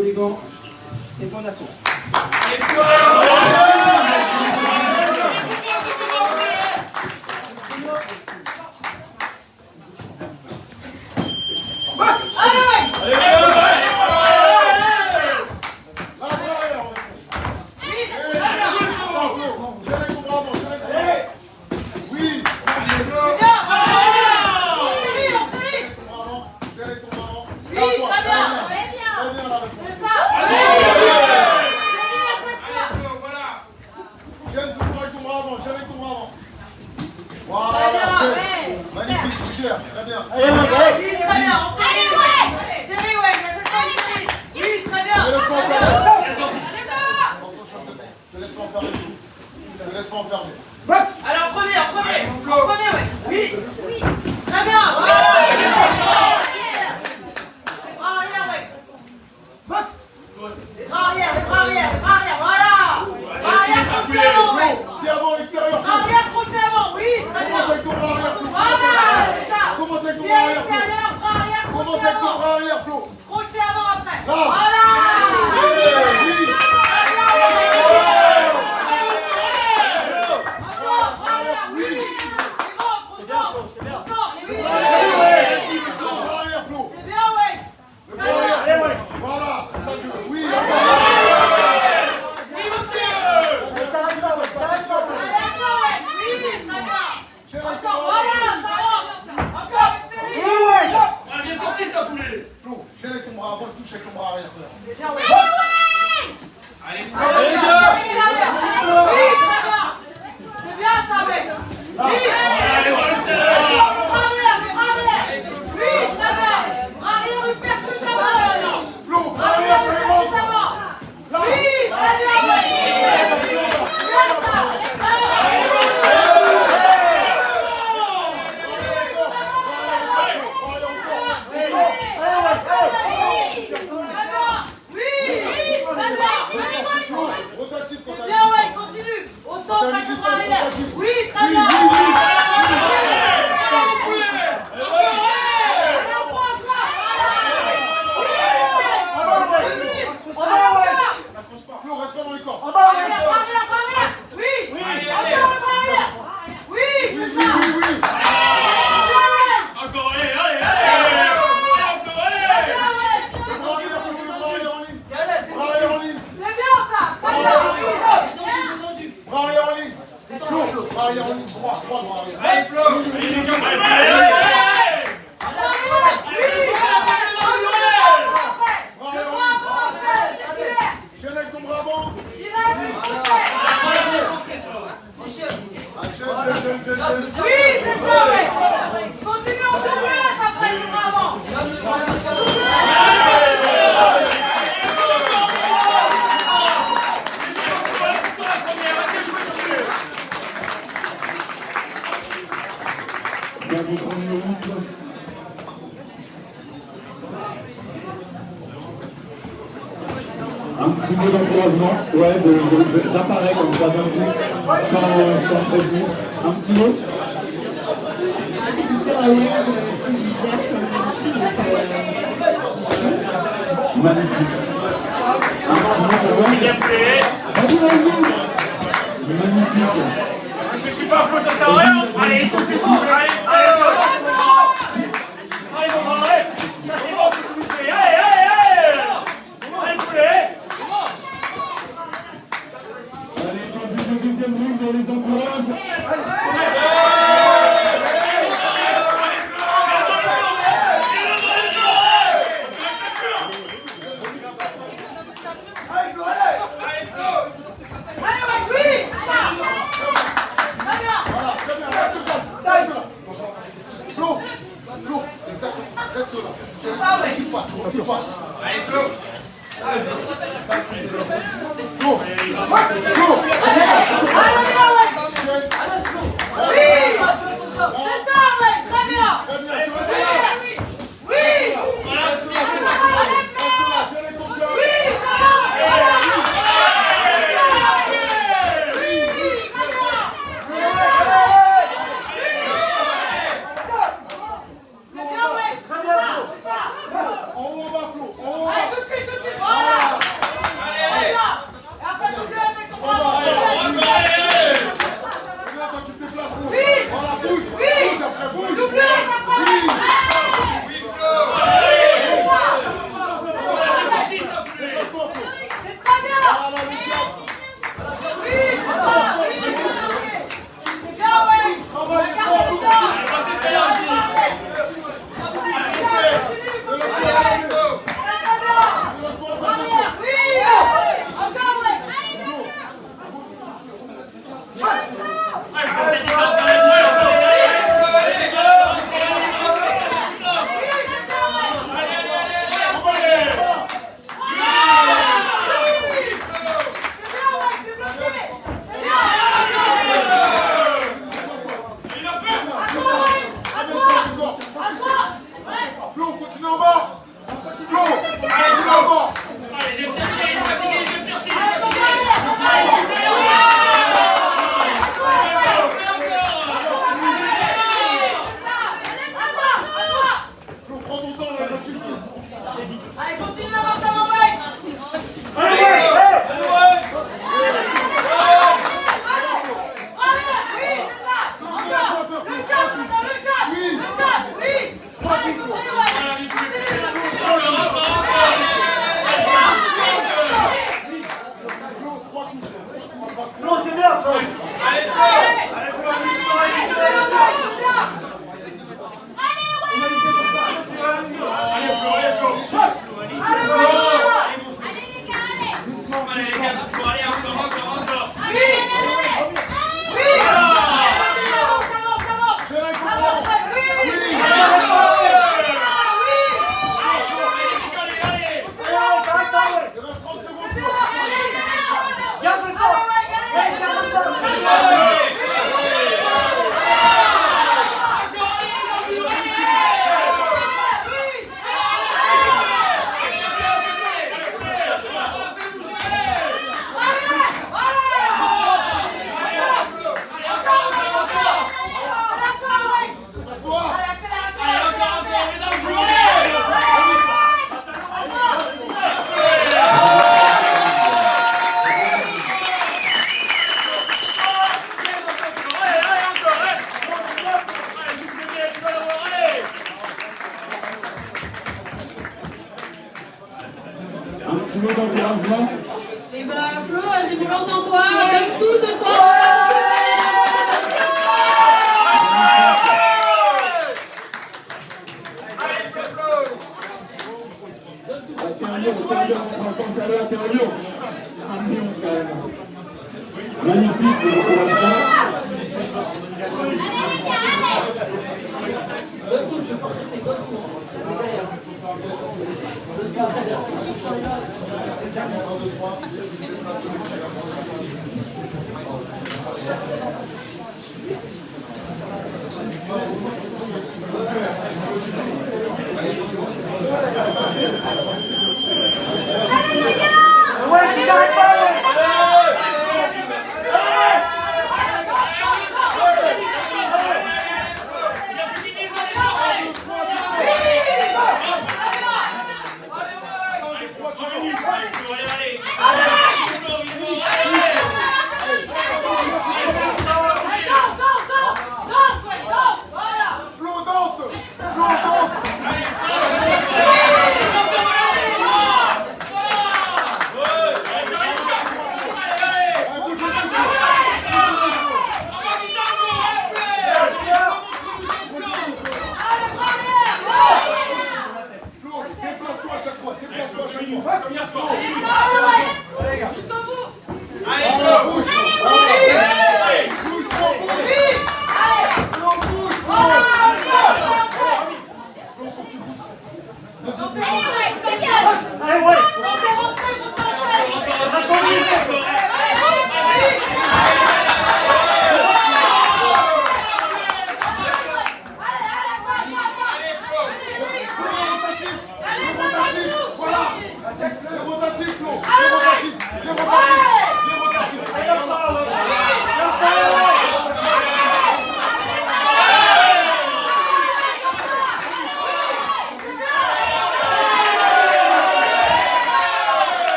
niveau des gants et point d'assaut. Alors, premier, ouais. Oui. Très bien. Bras arrière, ouais. Box. Les bras arrière, voilà. Bras arrière, crochet avant, ouais. Pied avant, l'extérieur. Bras arrière, crochet avant, oui. Très bien. Commence avec ton bras arrière, Flo. Voilà, c'est ça. Commence avec ton Pied bras à arrière, Flo. l'extérieur, bras arrière, Commence crochet avec ton avant. bras arrière, Flo. Crochet avant après. Là. Voilà. Un petit mot d'encouragement, ouais, j'apparais comme ça d'un coup, sans prévenir. Un petit mot. Magnifique. Magnifique. Je suis pas faux, ça sert à rien. Allez, allez, mon grand, allez. Ça c'est bon, c'est tout fait. Allez, allez, allez. Allez, poulet. Allez, deuxième round, on les encourage. Allez, Flo. Flo.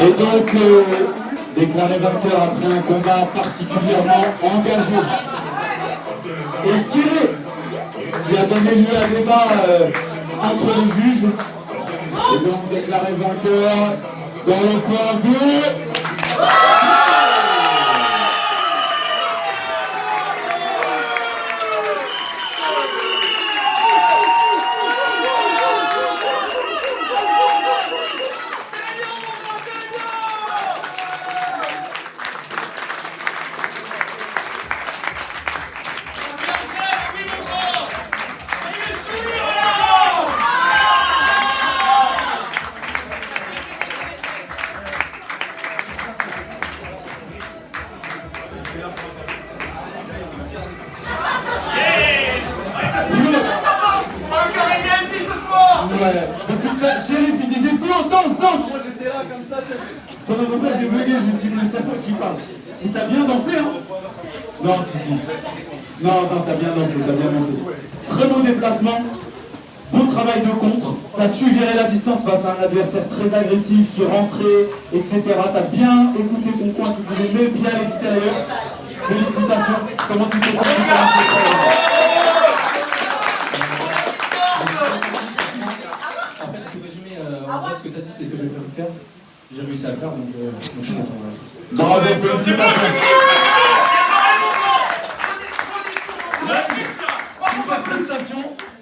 Et donc, déclaré vainqueur après un combat particulièrement engagé et serré, qui a donné lieu à débat entre les juges. Et donc, déclaré vainqueur dans le point bleu. Shérif, il disait Flo, danse, danse. Moi j'étais là comme ça. Pendant le repas, j'ai bugué, je me suis dit, mais c'est toi qui parle. Et t'as bien dansé, hein? Non, si. Non, t'as bien dansé, Très beau déplacement, beau travail de contre. T'as su gérer la distance face à un adversaire très agressif qui rentrait, etc. T'as bien écouté ton coin, tu pouvais mettre bien à l'extérieur. Félicitations. Comment tu t'es senti? En fait, pour résumer, en vrai, ce que tu as dit, c'est que j'ai prévu de faire. J'ai réussi à le faire, donc je suis content. Bravo, félicitations.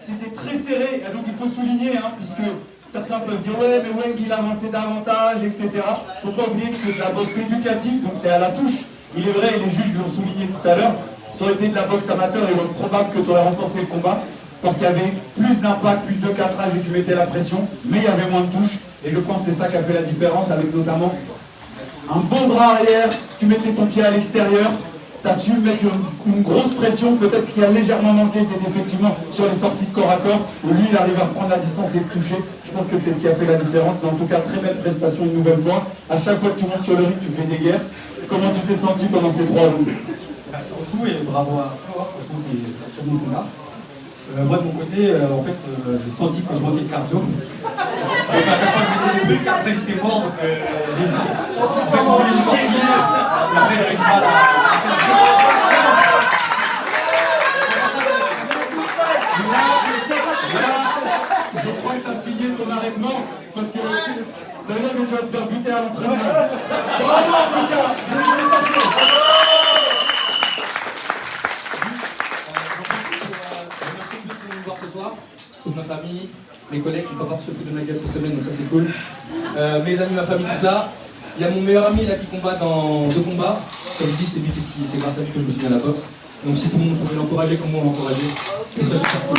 C'était très serré, et donc il faut souligner, hein, puisque certains peuvent dire ouais, mais Weng il avançait davantage, etc. Faut pas oublier que c'est de la boxe éducative, donc c'est à la touche. Il est vrai, et les juges l'ont souligné tout à l'heure, ça aurait été de la boxe amateur, il est probable que tu aurais remporté le combat, parce qu'il y avait plus d'impact, plus de castrage et tu mettais la pression, mais il y avait moins de touches, et je pense que c'est ça qui a fait la différence, avec notamment un beau bras arrière, tu mettais ton pied à l'extérieur. Tu as su mettre une grosse pression, peut-être ce qui a légèrement manqué, c'est effectivement sur les sorties de corps à corps, où lui il arrive à prendre la distance et de toucher. Je pense que c'est ce qui a fait la différence, mais en tout cas très belle prestation une nouvelle fois. À chaque fois que tu montes sur le ring, tu fais des guerres. Comment tu t'es senti pendant ces 3 jours? Surtout, et bravo à toi, franchement, c'est sur mon là. Moi de mon côté, en fait, j'ai senti quand je montais le cardio. Donc à chaque fois que je mettais des trucs, après j'étais mort, donc en fait, on voulait me sortir, et après j'avais pas Je crois que tu as signé ton arrêtement, parce que ça veut dire que tu vas te faire buter à l'entraînement. Bravo en tout cas, félicitations. voir ce soir, toute ma famille, mes collègues qui ne peuvent pas se foutre de ma gueule cette semaine, donc ça c'est cool. Mes amis, ma famille, tout ça. Il y a mon meilleur ami là qui combat dans 2 combats. Comme je dis, c'est grâce à lui que je me suis mis à la boxe. Donc si tout le monde pouvait l'encourager comme moi on l'a encouragé, ce serait super cool.